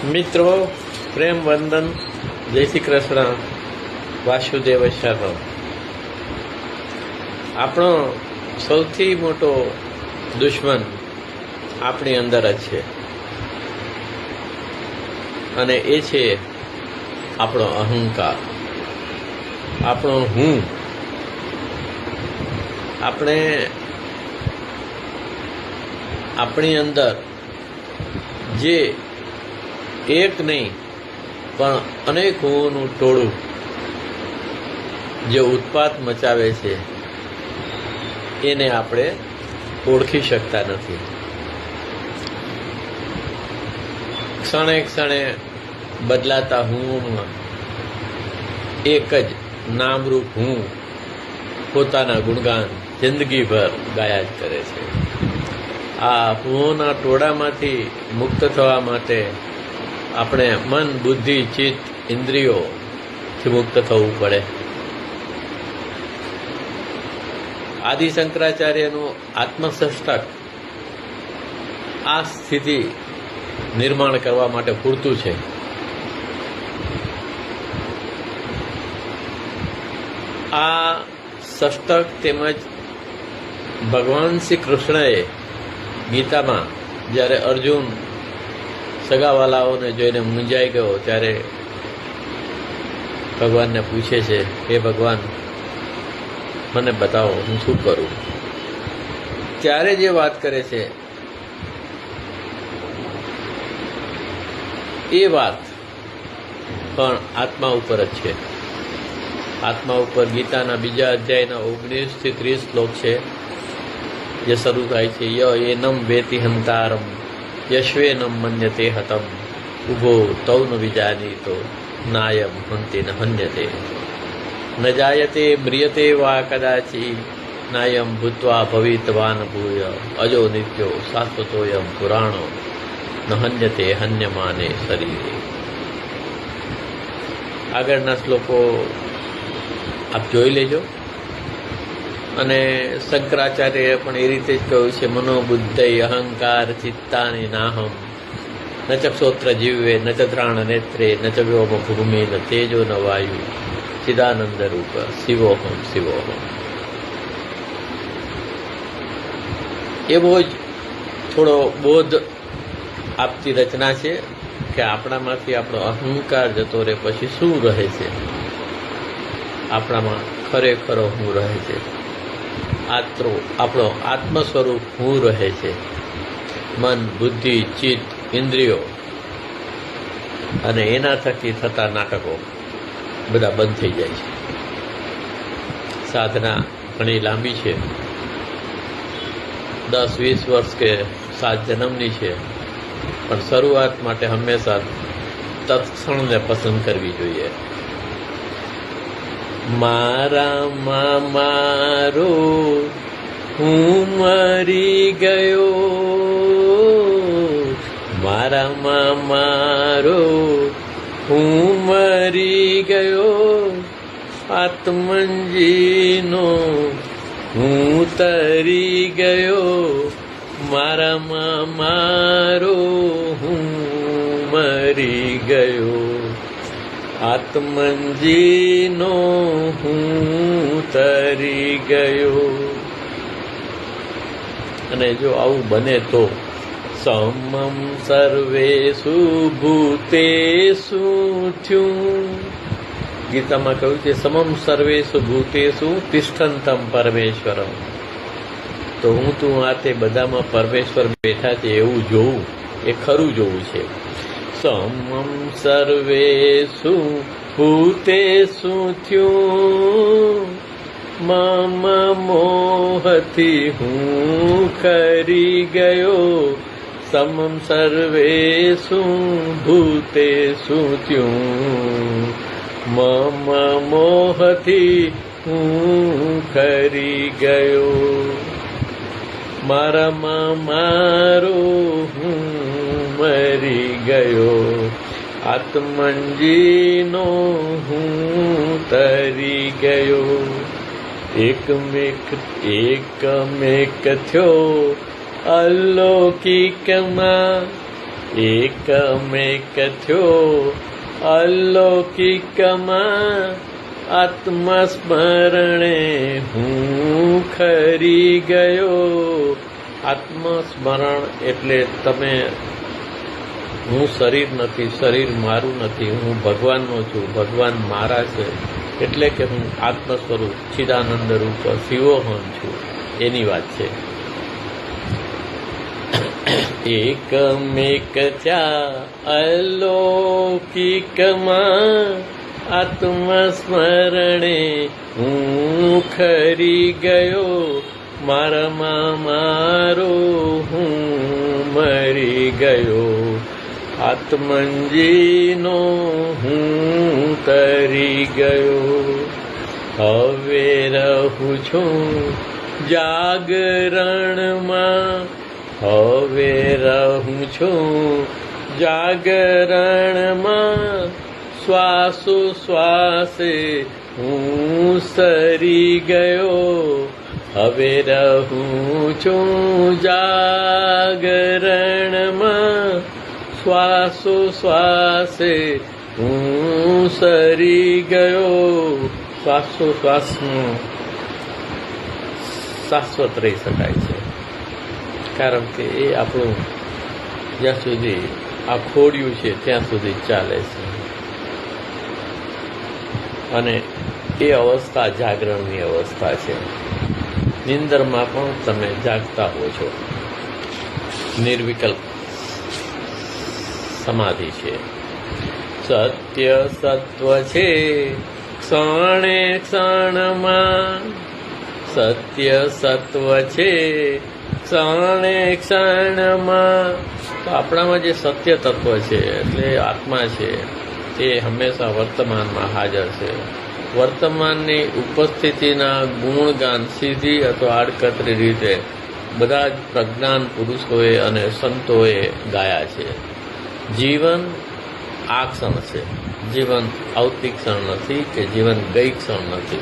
મિત્રો, પ્રેમ વંદન, જય શ્રી કૃષ્ણ, વાસુદેવ શરણ. આપણો સૌથી મોટો દુશ્મન આપણી અંદર જ છે, અને એ છે આપણો અહંકાર, આપણો હું. આપણે આપણી અંદર જે એક નહીં પણ અનેક હુંનું ટોળું જે ઉત્પાત મચાવે છે એને આપણે ઓળખી શકતા નથી. ક્ષણે ક્ષણે બદલાતા હુંમાં એક જ નામરૂપ હું પોતાના ગુણગાન જિંદગીભર ગાયા જ કરે છે. આ હુંના ટોળામાંથી મુક્ત થવા માટે આપણે મન, બુદ્ધિ, ચિત્ત, ઇન્દ્રિયોથી મુક્ત થવું પડે. આદિ શંકરાચાર્યનું આત્મષષ્ટક આ સ્થિતિ નિર્માણ કરવા માટે પૂરતું છે. આ ષષ્ટક તેમજ ભગવાન શ્રી કૃષ્ણએ ગીતામાં જ્યારે અર્જુન સગાવાલાઓને જોઈને મૂંઝાઈ ગયો ત્યારે ભગવાનને પૂછે છે, હે ભગવાન, મને બતાવો હું શું કરું. ત્યારે જે વાત કરે છે એ વાત પણ આત્મા ઉપર જ છે. આત્મા ઉપર ગીતાના બીજા અધ્યાયના 19 થી 30 શ્લોક છે, જે શરૂ થાય છે, ય એનમ વેતિ હંતારમ યશ્વેનમ મન્યતે હતમ ઉભો તૌ ન વિજાનીતો નાયમ હંતે ન હન્યતે ન જાયતે મ્રિયતે વા કદાચી નાયમ ભૂત્વા ભવિતવાન ભૂય અજો નિત્યો શાશ્વતોયમ પુરાણો ન હન્યતે હન્યમાને શરીરે. આગળના શ્લોકો આપ જોઈ લેજો. અને શંકરાચાર્યએ પણ એ રીતે જ કહ્યું છે, મનોબુદ્ધય અહંકાર ચિત્તાની નાહમ ન ચ ક્ષોત્ર જીવે ન ચ ત્રાણ નેત્રે ન ચ વ્યોમ ભૂમિ ન તેજો ન વાયુ ચિદાનંદ રૂપ શિવોહમ શિવોહમ. એવો જ થોડો બોધ આપતી રચના છે કે આપણામાંથી આપણો અહંકાર જતો રહે પછી શું રહે છે, આપણામાં ખરેખરો હું રહે છે, આપણો આત્મ સ્વરૂપ હું રહે છે. મન, બુદ્ધિ, ચિત્ત, ઇન્દ્રિયો અને એના થકી થતા નાટકો બધા બંધ થઈ જાય છે. સાધના ઘણી લાંબી છે, 10-20 વર્ષ કે 7 જન્મની છે, પણ શરૂઆત માટે હંમેશા તત્ક્ષણને પસંદ કરવી જોઈએ. મારામાં મારો હું મરી ગયો, મારામાં મારો હું મરી ગયો, આત્મનજીનો હું તરી ગયો, મારામાં મારો હું મરી ગયો, આત્મનજીનો હું તરી ગયો. અને જો આવું બને તો સમમ સર્વેષુ ભૂતેષુ થયું. ગીતામાં કહ્યું છે, સમમ સર્વેષુ ભૂતેષુ તિષ્ઠંતમ પરમેશ્વરમ. તો હું તું આ તે બધામાં પરમેશ્વર બેઠા છે એવું જોવું, એ ખરું જોવું છે. સમમ સર્વેષુ ભૂતેષુ થયું, મમ મોહથી હું ખરી ગયો, સમમ સર્વેષુ ભૂતેષુ થયું, મમ મોહથી હું ખરી ગયો, મારામાં મારો હું મરી ગયો, આત્મનજીનો હું તરી ગયો. એકમેક થયો અલૌકિકમાં એકમેક થયો અલૌકિકમાં આત્મસ્મરણે હું ખરી ગયો. આત્મસ્મરણ એટલે તમે, હું શરીર નથી, શરીર મારું નથી, હું ભગવાનનો છું, ભગવાન મારા છે, એટલે કે હું આત્મ સ્વરૂપ ચિદાનંદ રૂપ શિવોહમ છું, એની વાત છે. એકમેક થયા અલૌકિકમાં આત્મસ્મરણે હું ખરી ગયો. મારામાં મારો હું મરી ગયો. આત્મનજીનો હું તરી ગયો. હવે રહું છું જાગરણમાં, હવે રહું છું જાગરણમાં. શ્વાસો શ્વાસે હું સરી ગયો. હવે રહું છું જાગરણમાં. શ્વાસો શ્વાસે હું સરી ગયો. શ્વાસો શ્વાસમાં શાશ્વત રહી શકાય છે, કારણ કે એ આપણું જ્યાં સુધી આ ખોડિયું છે ત્યાં સુધી ચાલે છે, અને એ અવસ્થા જાગરણની અવસ્થા છે. નિંદરમાં પણ તમે જાગતા હો છો. નિર્વિકલ્પ સમાધિ છે. સત્ય સત્વ છે ક્ષણે ક્ષણમાં. સત્ય સત્વ છે ક્ષણે ક્ષણમાં. તો આપણામાં જે સત્ય તત્વ છે એટલે આત્મા છે તે હંમેશા વર્તમાનમાં હાજર છે. વર્તમાનની ઉપસ્થિતિના ગુણગાન સીધી અથવા આડકતરી રીતે બધા જ પ્રજ્ઞાન પુરુષોએ અને સંતોએ ગાયા છે. જીવન આ ક્ષણ છે, જીવન આવતી ક્ષણ નથી કે જીવન ગઈ ક્ષણ નથી.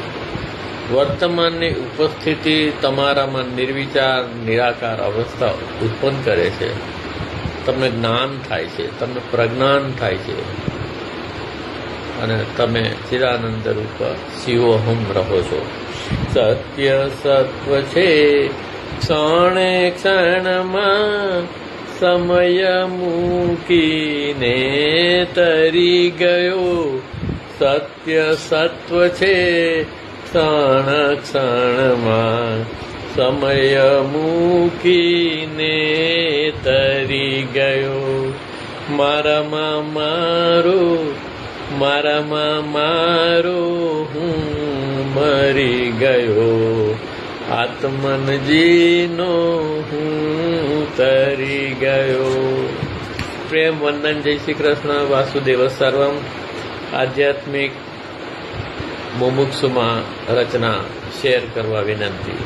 વર્તમાનની ઉપસ્થિતિ તમારામાં નિર્વિચાર નિરાકાર અવસ્થા ઉત્પન્ન કરે છે. તમને જ્ઞાન થાય છે, તમને પ્રજ્ઞાન થાય છે, અને તમે ચિદાનંદ રૂપ શિવોહમ રહો છો. સત્ય સત્વ છે ક્ષણે ક્ષણમાં. સમય મૂકીને તરી ગયો. સત્ય સત્વ છે ક્ષણ ક્ષણમાં. સમય મૂકીને તરી ગયો. મારામાં મારો, મારામાં મારો હું મરી ગયો. આત્મનજીનો હું તરી ગયો. પ્રેમ વંદન. જય શ્રી કૃષ્ણ. વાસુદેવ સર્વમ. આધ્યાત્મિક મુમુક્ષુમાં રચના શેર કરવા વિનંતી.